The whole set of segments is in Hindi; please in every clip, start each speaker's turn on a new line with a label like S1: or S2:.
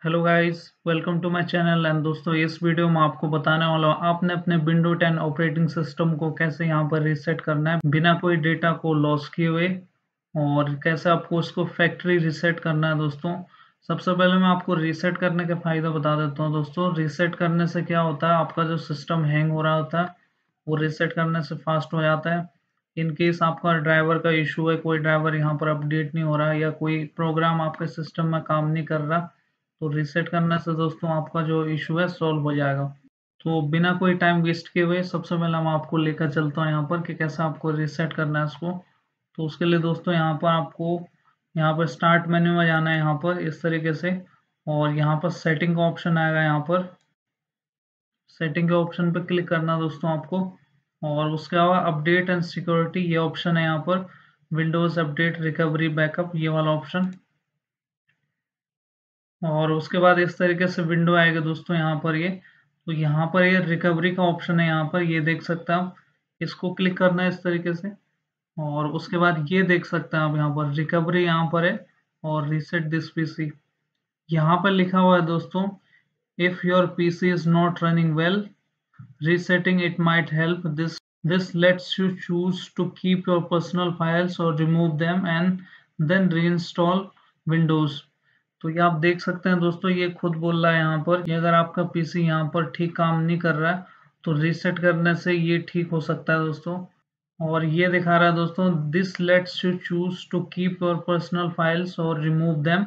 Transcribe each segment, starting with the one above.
S1: Hello guys, welcome to my channel. And दोस्तों, इस वीडियो में आपको बताने वाला हूँ आपने अपने विंडो 10 ऑपरेटिंग सिस्टम को कैसे यहाँ पर रीसेट करना है बिना कोई डेटा को लॉस किए हुए, और कैसे आपको उसको फैक्ट्री रीसेट करना है। दोस्तों, सबसे पहले मैं आपको रीसेट करने के फायदे बता देता हूँ। दोस्तों, रीसेट करने से क्या होता है, आपका जो सिस्टम हैंग हो रहा होता है वो रीसेट करने से फास्ट हो जाता है। इन केस आपका ड्राइवर का इशू है, कोई ड्राइवर यहाँ पर अपडेट नहीं हो रहा है या कोई प्रोग्राम आपके सिस्टम में काम नहीं कर रहा, तो रीसेट करने से दोस्तों आपका जो इशू है सॉल्व हो जाएगा। तो बिना कोई टाइम वेस्ट किए हुए सबसे पहले मैं आपको लेकर चलता हूँ यहाँ पर कि कैसे आपको रीसेट करना है इसको। तो उसके लिए दोस्तों यहाँ पर आपको यहाँ पर स्टार्ट मेन्यू में जाना है, यहाँ पर इस तरीके से, और यहाँ पर सेटिंग का ऑप्शन आएगा। यहाँ पर सेटिंग के ऑप्शन पर क्लिक करना है दोस्तों आपको, और उसके अलावा अपडेट एंड सिक्योरिटी ये ऑप्शन है यहाँ पर, विंडोज अपडेट रिकवरी बैकअप ये वाला ऑप्शन। और उसके बाद इस तरीके से विंडो आएगा दोस्तों यहाँ पर ये। तो यहाँ पर ये रिकवरी का ऑप्शन है, यहाँ पर ये देख सकते हैं आप, इसको क्लिक करना है इस तरीके से। और उसके बाद ये देख सकते हैं आप, यहाँ पर रिकवरी यहाँ पर है, और रीसेट दिस पीसी यहाँ पर लिखा हुआ है दोस्तों। If your PC is not running well, resetting it might help. This lets you choose to keep your personal files or remove them and then reinstall Windows। तो ये आप देख सकते हैं दोस्तों, ये खुद बोल रहा है यहाँ पर कि अगर आपका पीसी यहाँ पर ठीक काम नहीं कर रहा है तो रीसेट करने से ये ठीक हो सकता है दोस्तों। और ये दिखा रहा है दोस्तों, this lets you choose to keep your personal files और रिमूव देम।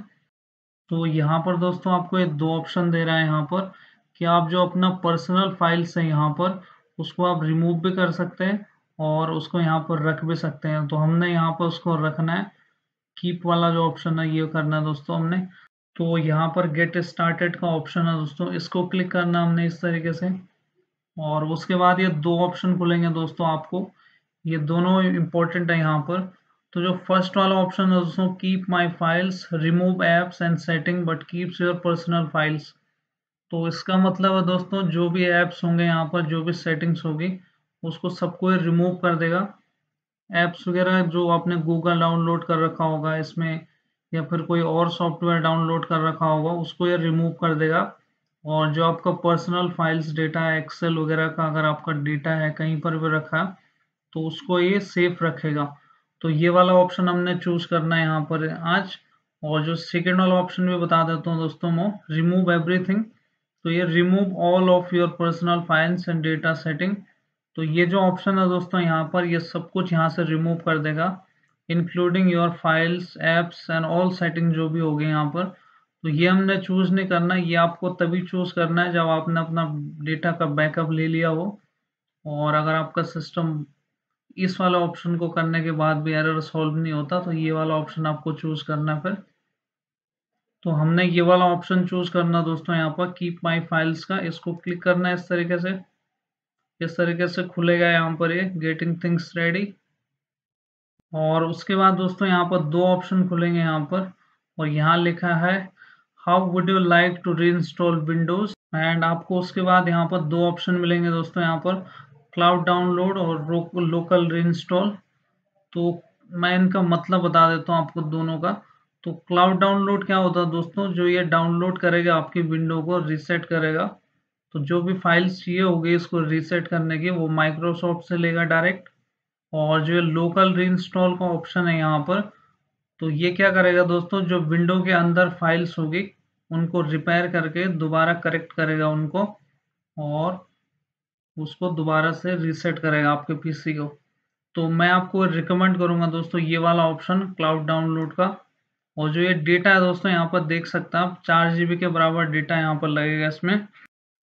S1: तो यहाँ पर दोस्तों आपको ये दो ऑप्शन दे रहा है यहाँ पर कि आप जो अपना पर्सनल फाइल्स है यहाँ पर उसको आप रिमूव भी कर सकते हैं और उसको यहाँ पर रख भी सकते हैं। तो हमने यहाँ पर उसको रखना है, कीप वाला जो ऑप्शन है ये करना है दोस्तों हमने। तो यहाँ पर गेट स्टार्टेड का ऑप्शन है दोस्तों, इसको क्लिक करना हमने इस तरीके से। और उसके बाद ये दो ऑप्शन खुलेंगे दोस्तों आपको, ये दोनों इम्पोर्टेंट है यहाँ पर। तो जो फर्स्ट वाला ऑप्शन है दोस्तों, keep my files, remove apps and setting but keeps your personal files. तो इसका मतलब है दोस्तों, जो भी ऐप्स होंगे यहाँ पर, जो भी सेटिंग्स होगी उसको सबको रिमूव कर देगा। ऐप्स वगैरह जो आपने गूगल डाउनलोड कर रखा होगा इसमें, या फिर कोई और सॉफ्टवेयर डाउनलोड कर रखा होगा, उसको ये रिमूव कर देगा। और जो आपका पर्सनल फाइल्स डेटा है, एक्सेल वगैरह का अगर आपका डेटा है कहीं पर भी रखा, तो उसको ये सेफ रखेगा। तो ये वाला ऑप्शन हमने चूज करना है यहाँ पर आज। और जो सेकेंड वाला ऑप्शन भी बता देता हूँ दोस्तों, मैं रिमूव एवरीथिंग। तो ये remove all of your personal files and data setting. तो ये जो ऑप्शन है दोस्तों यहाँ पर, ये सब कुछ यहाँ से रिमूव कर देगा, including your files apps and all setting जो भी हो गए यहाँ पर। तो ये हमने चूज नहीं करना, ये आपको तभी चूज करना है जब आपने अपना डेटा का बैकअप ले लिया हो। और अगर आपका सिस्टम इस वाला ऑप्शन को करने के बाद भी एरर सॉल्व नहीं होता, तो ये वाला ऑप्शन आपको चूज करना है फिर। तो हमने ये वाला ऑप्शन चूज करना दोस्तों यहाँ पर, कीप माय फाइल्स का, इसको क्लिक करना है इस तरीके से। इस तरीके से खुलेगा यहाँ पर ये गेटिंग थिंग्स रेडी। और उसके बाद दोस्तों यहाँ पर दो ऑप्शन खुलेंगे यहाँ पर, और यहाँ लिखा है how would you like to reinstall windows. And आपको उसके बाद यहाँ पर दो ऑप्शन मिलेंगे दोस्तों यहाँ पर, क्लाउड डाउनलोड और लोकल रीइंस्टॉल। तो मैं इनका मतलब बता देता हूँ आपको दोनों का। तो क्लाउड डाउनलोड क्या होता है दोस्तों, जो ये डाउनलोड करेगा आपकी विंडो को रीसेट करेगा। तो जो भी फाइल्स चाहिए होगी इसको रीसेट करने की, वो माइक्रोसॉफ्ट से लेगा डायरेक्ट। और जो लोकल रीइंस्टॉल का ऑप्शन है यहाँ पर, तो ये क्या करेगा दोस्तों, जो विंडो के अंदर फाइल्स होगी उनको रिपेयर करके दोबारा करेक्ट करेगा उनको, और उसको दोबारा से रीसेट करेगा आपके पीसी को। तो मैं आपको रिकमेंड करूंगा दोस्तों ये वाला ऑप्शन क्लाउड डाउनलोड का। और जो ये डेटा है दोस्तों यहाँ पर देख सकते हैं आप, 4 GB के बराबर डेटा यहाँ पर लगेगा इसमें।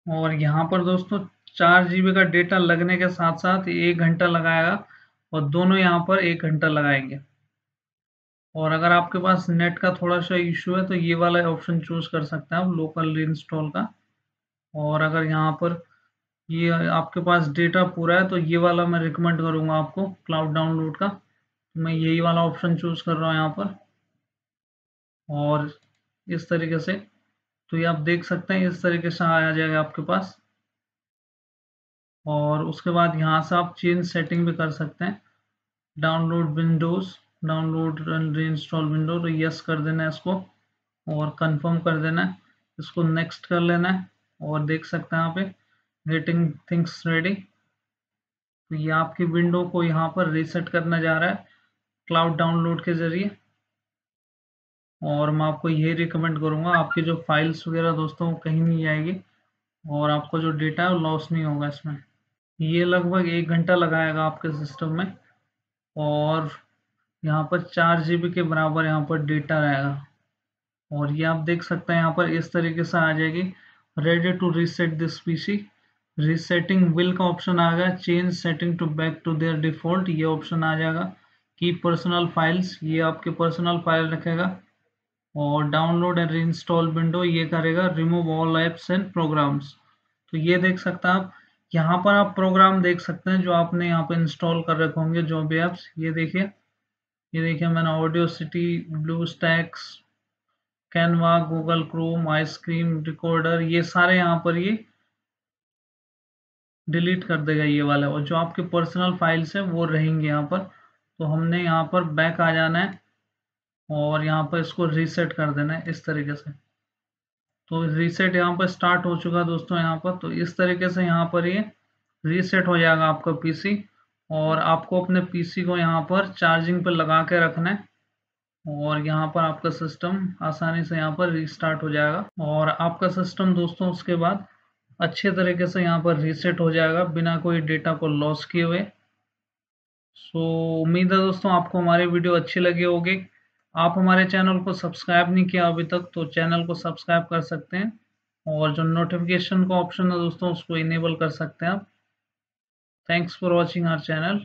S1: और यहाँ पर दोस्तों 4 GB का डेटा लगने के साथ साथ 1 घंटा लगाएगा, और दोनों यहाँ पर 1 घंटा लगाएंगे। और अगर आपके पास नेट का थोड़ा सा इशू है तो ये वाला ऑप्शन चूज कर सकते हैं आप, लोकल रीइंस्टॉल का। और अगर यहाँ पर ये आपके पास डेटा पूरा है तो ये वाला मैं रिकमेंड करूंगा आपको क्लाउड डाउनलोड का। तो मैं यही वाला ऑप्शन चूज कर रहा हूँ यहाँ पर। और इस तरीके से, तो ये आप देख सकते हैं इस तरीके से आ जाएगा आपके पास। और उसके बाद यहाँ से आप चेंज सेटिंग भी कर सकते हैं, download Windows, download reinstall window, तो यस कर देना है इसको और कंफर्म कर देना है। इसको नेक्स्ट कर लेना है और देख सकते हैं यहाँ पे गेटिंग थिंग्स रेडी। तो ये आपकी विंडो को यहाँ पर रीसेट करने जा रहा है क्लाउड डाउनलोड के जरिए। और मैं आपको ये रिकमेंड करूँगा, आपकी जो फाइल्स वगैरह दोस्तों कहीं नहीं जाएगी और आपको जो डेटा है वो लॉस नहीं होगा इसमें। ये लगभग 1 घंटा लगाएगा आपके सिस्टम में और यहाँ पर 4 GB के बराबर यहाँ पर डेटा रहेगा। और ये आप देख सकते हैं यहाँ पर इस तरीके से आ जाएगी, ready to reset this PC. Resetting will का ऑप्शन आ गया, change setting to back to their default ये ऑप्शन आ जाएगा। की पर्सनल फाइल्स ये आपके पर्सनल फाइल रखेगा। और डाउनलोड एंड रीइंस्टॉल विंडो ये करेगा remove all apps and programs. तो ये देख सकते हैं आप, यहाँ पर आप प्रोग्राम देख सकते हैं जो आपने यहाँ पे इंस्टॉल कर रखे होंगे जो भी एप्स। ये देखिए मैंने audio city, blue stacks, Canva, Google Chrome, ice cream recorder ये सारे यहाँ पर ये डिलीट कर देगा ये वाला। और जो आपके पर्सनल फाइल्स है वो रहेंगे यहाँ पर। तो हमने यहाँ पर बैक आ जाना है और यहाँ पर इसको रीसेट कर देना है इस तरीके से। तो रीसेट यहाँ पर स्टार्ट हो चुका दोस्तों यहाँ पर। तो इस तरीके से यहाँ पर ये रीसेट हो जाएगा आपका पीसी। और आपको अपने पीसी को यहाँ पर चार्जिंग पर लगा के रखना है और यहाँ पर आपका सिस्टम आसानी से यहाँ पर रीस्टार्ट हो जाएगा। और आपका सिस्टम दोस्तों उसके बाद अच्छे तरीके से यहाँ पर रीसेट हो जाएगा बिना कोई डेटा को लॉस किए हुए। सो उम्मीद है दोस्तों आपको हमारी वीडियो अच्छी लगी होगी। आप हमारे चैनल को सब्सक्राइब नहीं किया अभी तक तो चैनल को सब्सक्राइब कर सकते हैं और जो नोटिफिकेशन का ऑप्शन है दोस्तों उसको इनेबल कर सकते हैं आप। Thanks for watching our channel.